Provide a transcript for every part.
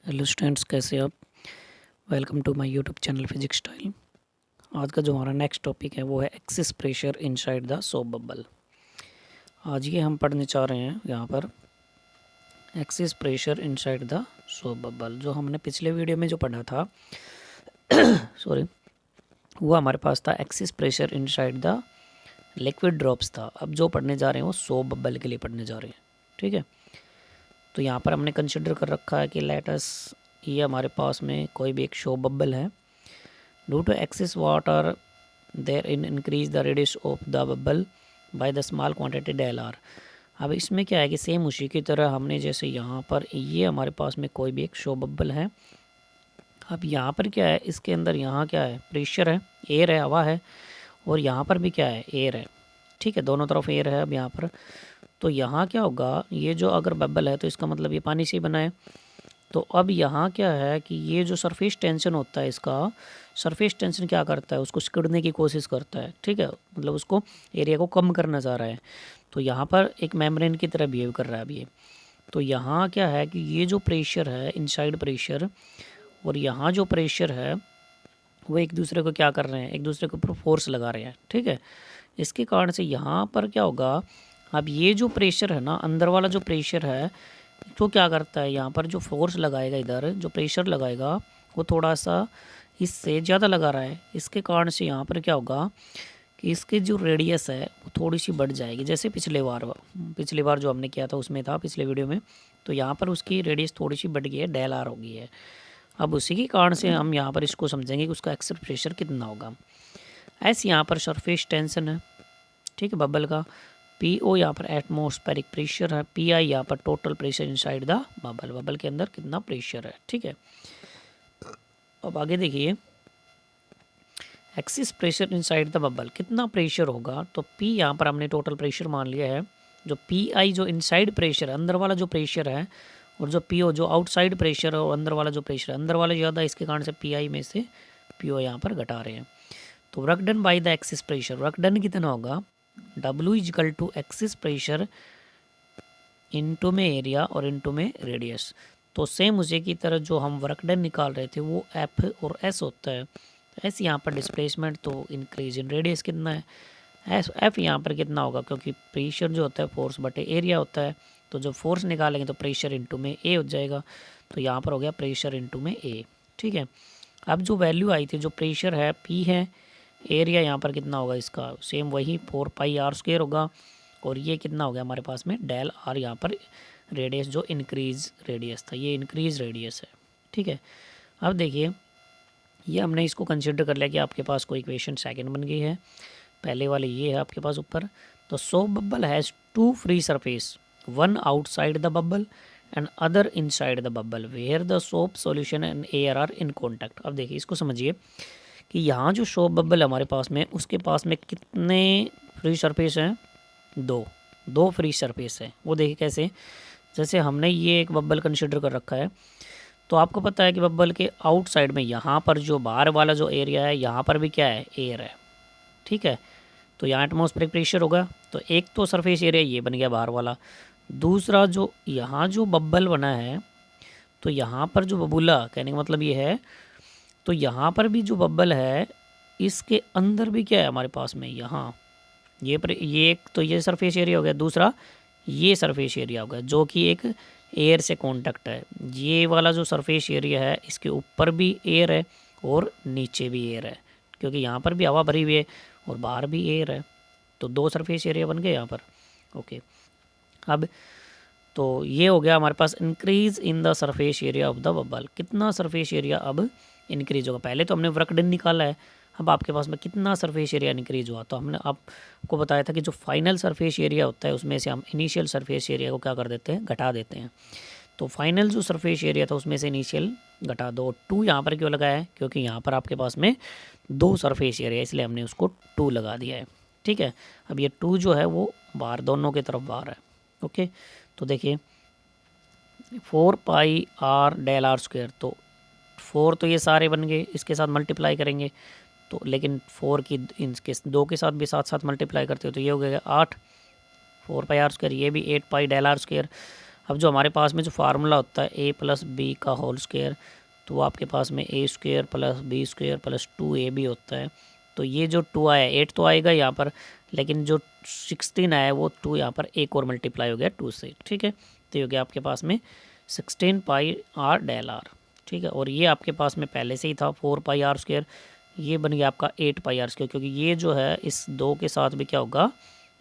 Hello students, कैसे आप। Welcome to my YouTube channel Physics Style. आज का जो हमारा नेक्स्ट टॉपिक है वो है excess pressure inside the soap bubble. आज ये हम पढ़ने चाह रहे हैं यहाँ पर excess pressure inside the soap bubble. जो हमने पिछले वीडियो में जो पढ़ा था सॉरी, वो हमारे पास था axis pressure inside the liquid drops था। अब जो पढ़ने जा रहे हैं वो सोप बबल के लिए पढ़ने जा रहे हैं। ठीक है, तो यहाँ पर हमने कंसिडर कर रखा है कि लेटस ये हमारे पास में कोई भी एक सोप बबल है। Due to excess water therein increase the radius of the bubble by the small quantity del r। अब इसमें क्या है कि सेम उसी की तरह हमने जैसे यहाँ पर ये हमारे पास में कोई भी एक शो बबल है। अब यहाँ पर क्या है, इसके अंदर यहाँ क्या है, प्रेशर है, एयर है, हवा है, और यहाँ पर भी क्या है, एयर है। ठीक है, दोनों तरफ एयर है। अब यहाँ पर तो यहाँ क्या होगा, ये जो अगर बबल है तो इसका मतलब ये पानी से ही बना है। तो अब यहाँ क्या है कि ये जो सरफेस टेंशन होता है, इसका सरफेस टेंशन क्या करता है, उसको सिकुड़ने की कोशिश करता है। ठीक है, मतलब उसको एरिया को कम करना चाह रहा है। तो यहाँ पर एक मेम्ब्रेन की तरह बिहेव कर रहा है अब ये। तो यहाँ क्या है कि ये जो प्रेशर है, इनसाइड प्रेशर, और यहाँ जो प्रेशर है वो एक दूसरे को क्या कर रहे हैं, एक दूसरे के ऊपर फोर्स लगा रहे हैं। ठीक है, इसके कारण से यहाँ पर क्या होगा, अब ये जो प्रेशर है ना, अंदर वाला जो प्रेशर है, तो क्या करता है, यहाँ पर जो फोर्स लगाएगा, इधर जो प्रेशर लगाएगा वो थोड़ा सा इससे ज़्यादा लगा रहा है। इसके कारण से यहाँ पर क्या होगा कि इसकी जो रेडियस है वो थोड़ी सी बढ़ जाएगी। जैसे पिछले बार जो हमने किया था उसमें था पिछले वीडियो में, तो यहाँ पर उसकी रेडियस थोड़ी सी बढ़ गई है, डेल आर हो गई है। अब उसी के कारण से हम यहाँ पर इसको समझेंगे कि उसका एक्सेस प्रेशर कितना होगा। ऐसे यहाँ पर सरफेस टेंशन है, ठीक है, बबल का। पी ओ यहाँ पर एटमॉस्फेरिक प्रेशर है, पी आई यहाँ पर total pressure inside the bubble, bubble के अंदर कितना प्रेशर है। ठीक है, अब आगे देखिए, axis pressure inside the bubble कितना प्रेशर होगा। तो पी यहाँ पर हमने टोटल प्रेशर मान लिया है। जो पी आई जो इनसाइड प्रेशर है, अंदर वाला जो प्रेशर है, और जो पी ओ जो आउटसाइड प्रेशर है, और अंदर वाला जो प्रेशर है, अंदर वाला ज़्यादा, इसके कारण से पी आई में से पी ओ यहाँ पर घटा रहे हैं। तो work done by the excess pressure, work done कितना होगा, W equal to excess pressure into में एरिया और इनटू में रेडियस। तो सेम उसी की तरह जो हम वर्क डन निकाल रहे थे वो F और S होता है। S यहाँ पर डिस्प्लेसमेंट, तो इंक्रीज इन रेडियस कितना है, F यहाँ पर कितना होगा, क्योंकि प्रेशर जो होता है फोर्स बटे एरिया होता है। तो जो फोर्स निकालेंगे तो प्रेशर इनटू में A हो जाएगा। तो यहाँ पर हो गया प्रेशर इनटू में A। ठीक है, अब जो वैल्यू आई थी, जो प्रेशर है P है, एरिया यहाँ पर कितना होगा, इसका सेम वही 4πr² होगा, और ये कितना हो गया हमारे पास में डेल आर। यहाँ पर रेडियस जो इंक्रीज रेडियस था, ये इंक्रीज रेडियस है। ठीक है, अब देखिए, ये हमने इसको कंसिडर कर लिया कि आपके पास कोई इक्वेशन सेकंड बन गई है। पहले वाले ये है आपके पास ऊपर। तो soap bubble has two free surface, one outside the bubble and other inside the bubble where the soap solution and air are in contact. अब देखिए, इसको समझिए कि यहाँ जो सोप बबल हमारे पास में, उसके पास में कितने फ्री सरफेस हैं, दो फ्री सरफेस है। वो देखिए कैसे, जैसे हमने ये एक बबल कंसिडर कर रखा है, तो आपको पता है कि बबल के आउटसाइड में यहाँ पर जो बाहर वाला जो एरिया है, यहाँ पर भी क्या है, एयर है। ठीक है, तो यहाँ एटमॉस्फेरिक प्रेशर होगा। तो एक तो सरफेस एरिया ये बन गया बाहर वाला, दूसरा जो यहाँ जो बबल बना है, तो यहाँ पर जो बबूला, कहने का मतलब ये है, तो यहाँ पर भी जो बबल है, इसके अंदर भी क्या है हमारे पास में, यहाँ ये एक तो ये सरफेस एरिया हो गया, दूसरा ये सरफेस एरिया होगा जो कि एक एयर से कांटेक्ट है। ये वाला जो सरफेस एरिया है, इसके ऊपर भी एयर है और नीचे भी एयर है, क्योंकि यहाँ पर भी हवा भरी हुई है और बाहर भी एयर है। तो दो सरफेस एरिया बन गए यहाँ पर। ओके, अब तो ये हो गया हमारे पास increase in the surface area of the bubble. कितना सरफेस एरिया अब इंक्रीज होगा, पहले तो हमने वर्क डन निकाला है, अब आपके पास में कितना सरफेस एरिया इंक्रीज हुआ। तो हमने आपको बताया था कि जो फाइनल सरफेस एरिया होता है उसमें से हम इनिशियल सरफेस एरिया को क्या कर देते हैं, घटा देते हैं। तो फाइनल जो सरफेस एरिया था उसमें से इनिशियल घटा दो। 2 यहाँ पर क्यों लगाया है, क्योंकि यहाँ पर आपके पास में दो सरफेस एरिया, इसलिए हमने उसको 2 लगा दिया है। ठीक है, अब ये 2 जो है वो बाहर, दोनों की तरफ बाहर है। ओके, तो देखिए 4πr डेल r², तो 4 तो ये सारे बन गए, इसके साथ मल्टीप्लाई करेंगे तो, लेकिन 4 की इनके 2 के साथ भी साथ साथ मल्टीप्लाई करते हो तो ये हो गया 8, 4πr², ये भी 8π डेल r²। अब जो हमारे पास में जो फार्मूला होता है a प्लस बी का होल स्क्वायर, तो वो आपके पास में a square plus b square plus 2ab होता है। तो ये जो 2 आया 8 तो आएगा यहाँ पर, लेकिन जो 16 आया वो 2 यहाँ पर एक और मल्टीप्लाई हो गया 2 से, ठीक है। तो ये हो गया आपके पास में 16 पाई आर डेल आर, ठीक है। और ये आपके पास में पहले से ही था 4 पाई आर स्क्वायर, ये बन गया आपका 8 पाई आर स्क्वायर, क्योंकि ये जो है इस 2 के साथ भी क्या होगा,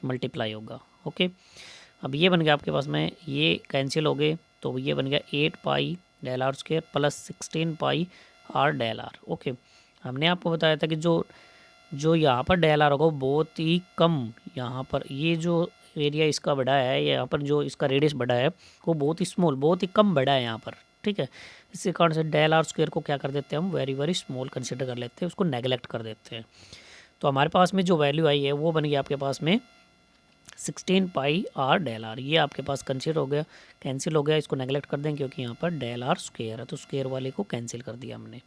मल्टीप्लाई होगा। ओके, अब ये बन गया आपके पास में, ये कैंसिल हो गए, तो ये बन गया 8 pi del r square plus 16 pi r del r. Okay, हमने आपको बताया था कि जो यहाँ पर डेल आर होगा वो बहुत ही कम, यहाँ पर ये जो एरिया इसका बड़ा है, यहाँ पर जो इसका रेडियस बड़ा है वो बहुत ही स्मॉल, बहुत ही कम बड़ा है यहाँ पर, ठीक है। इसी कारण से डेल आर स्क्वायर को क्या कर देते हैं हम, वेरी वेरी स्मॉल कंसिडर कर लेते हैं, उसको नेगलेक्ट कर देते हैं। तो हमारे पास में जो वैल्यू आई है वो बन गई आपके पास में 16 पाई आर डेल आर। ये आपके पास कंसिडर हो गया, कैंसिल हो गया, इसको नेगलेक्ट कर दें क्योंकि यहाँ पर डेल आर स्क्वायर है, तो स्क्वायर वाले को कैंसिल कर दिया हमने।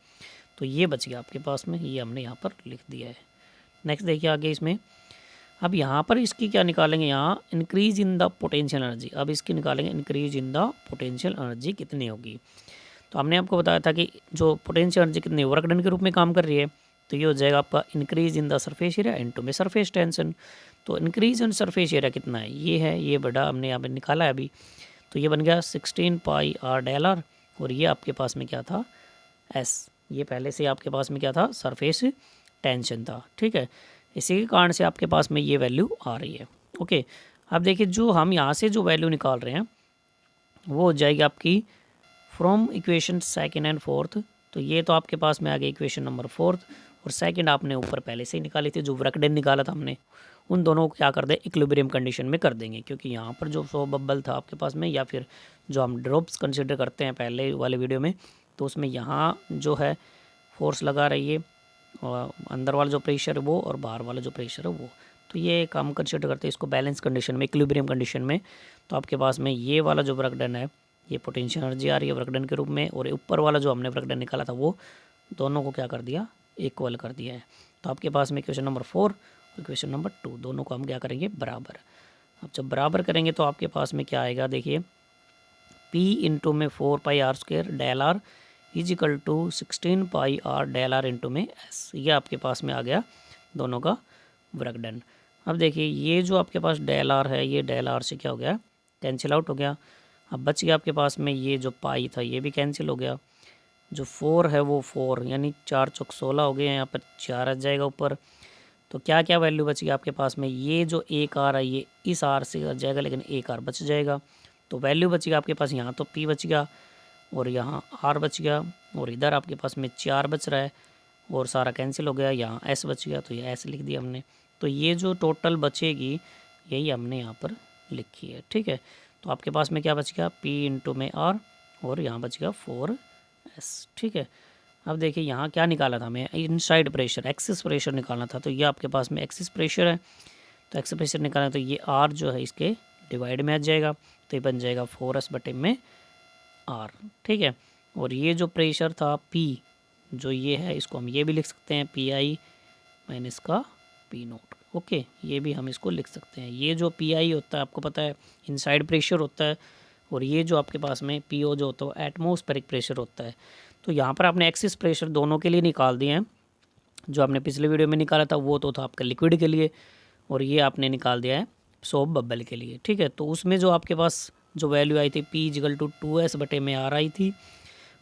तो ये बच गया आपके पास में, ये हमने यहाँ पर लिख दिया है। नेक्स्ट देखिए आगे इसमें, अब यहाँ पर इसकी क्या निकालेंगे, यहाँ increase in the potential energy. अब इसकी निकालेंगे increase in the potential energy कितनी होगी। तो हमने आपको बताया था कि जो पोटेंशियल एनर्जी कितनी वर्क डन के रूप में काम कर रही है, तो ये हो जाएगा आपका increase in the surface area into में सरफेस टेंशन। तो इंक्रीज इन सरफेस एरिया कितना है, ये है, ये बड़ा हमने यहाँ पर निकाला है अभी। तो ये बन गया 16 पाई आर डेल आर, और ये आपके पास में क्या था, एस। ये पहले से आपके पास में क्या था, सरफेस टेंशन था, ठीक है। इसी के कारण से आपके पास में ये वैल्यू आ रही है। ओके, अब देखिए जो हम यहाँ से जो वैल्यू निकाल रहे हैं वो हो जाएगी आपकी from equation second and fourth. तो ये तो आपके पास में आ गई इक्वेशन नंबर 4, और सेकंड आपने ऊपर पहले से ही निकाली थी, जो वर्क डन निकाला था हमने, उन दोनों को क्या कर दें, इक्विलिब्रियम कंडीशन में कर देंगे, क्योंकि यहाँ पर जो सो बबल था आपके पास में, या फिर जो हम ड्रॉप्स कंसिडर करते हैं पहले वाले वीडियो में, तो उसमें यहाँ जो है फोर्स लगा रही है, और अंदर वाला जो प्रेशर है वो, और बाहर वाला जो प्रेशर है वो, तो ये काम कंसिडर करते हैं इसको बैलेंस कंडीशन में, इक्विलिब्रियम कंडीशन में। तो आपके पास में ये वाला जो वर्क डन है, ये पोटेंशियल एनर्जी आ रही है वर्क डन के रूप में, और ऊपर वाला जो हमने वर्क डन निकाला था वो दोनों को क्या कर दिया, इक्वल कर दिया है। तो आपके पास में क्वेश्चन नंबर 4 और क्वेश्चन नंबर 2 दोनों को हम क्या करेंगे, बराबर। अब जब बराबर करेंगे तो आपके पास में क्या आएगा, देखिए P इंटू में 4 pi r square del r is equal to 16 pi r del r into में एस। ये आपके पास में आ गया दोनों का वर्क डन। अब देखिए ये जो आपके पास डेल आर है, ये डेल आर से क्या हो गया, कैंसिल आउट हो गया। अब बच गया आपके पास में ये जो पाई था, ये भी कैंसिल हो गया। जो 4 है वो 4, यानी 4 चौक 16 हो गए, यहाँ पर 4 आ जाएगा ऊपर। तो क्या क्या वैल्यू बच गई आपके पास में, ये जो एक आर है ये इस आर से आ जाएगा, लेकिन एक आर बच जाएगा। तो वैल्यू बच गया आपके पास, यहाँ तो P बच गया, और यहाँ R बच गया, और इधर आपके पास में 4 बच रहा है, और सारा कैंसिल हो गया, यहाँ S बच गया, तो ये S लिख दिया हमने। तो ये जो टोटल बचेगी यही हमने यहाँ पर लिखी है, ठीक है। तो आपके पास में क्या बच गया, P इंटू में R, और यहाँ बच गया 4S, ठीक है। अब देखिए यहाँ क्या निकाला था हमें, इनसाइड प्रेशर, एक्सिस प्रेशर निकालना था। तो ये आपके पास में एक्सिस प्रेशर है, तो एक्सिस प्रेशर निकालना, तो ये R जो है इसके डिवाइड में आ जाएगा, तो ये बन जाएगा 4S बटे में R, ठीक है। और ये जो प्रेशर था P जो ये है, इसको हम ये भी लिख सकते हैं PI माइनस का P नोट। ओके, ये भी हम इसको लिख सकते हैं। ये जो PI होता है आपको पता है इनसाइड प्रेशर होता है, और ये जो आपके पास में PO जो होता है एटमॉस्फेरिक प्रेशर होता है। तो यहाँ पर आपने एक्सिस प्रेशर दोनों के लिए निकाल दिए हैं। जो आपने पिछले वीडियो में निकाला था वो तो था आपका लिक्विड के लिए, और ये आपने निकाल दिया है सोप बबल के लिए, ठीक है। तो उसमें जो आपके पास जो वैल्यू आई थी P इजिकल टू 2S बटे में R आई थी,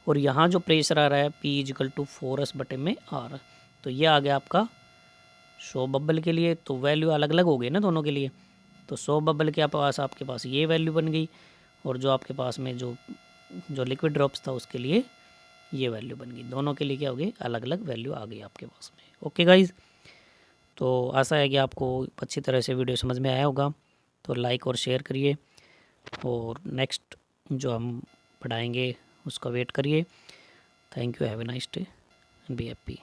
और यहाँ जो प्रेशर आ रहा है P इजिकल टू 4S बटे में R। तो ये आ गया आपका सोप बबल के लिए। तो वैल्यू अलग अलग हो गई ना दोनों के लिए। तो सोप बबल के पास आपके पास ये वैल्यू बन गई, और जो आपके पास में जो लिक्विड ड्रॉप्स था उसके लिए ये वैल्यू बन गई। दोनों के लिए क्या हो गई, अलग अलग वैल्यू आ गई आपके पास में। ओके गाइज़, तो आशा है कि आपको अच्छी तरह से वीडियो समझ में आया होगा। तो लाइक और शेयर करिए, और नेक्स्ट जो हम पढ़ाएंगे उसका वेट करिए। Thank you, have a nice day and be happy.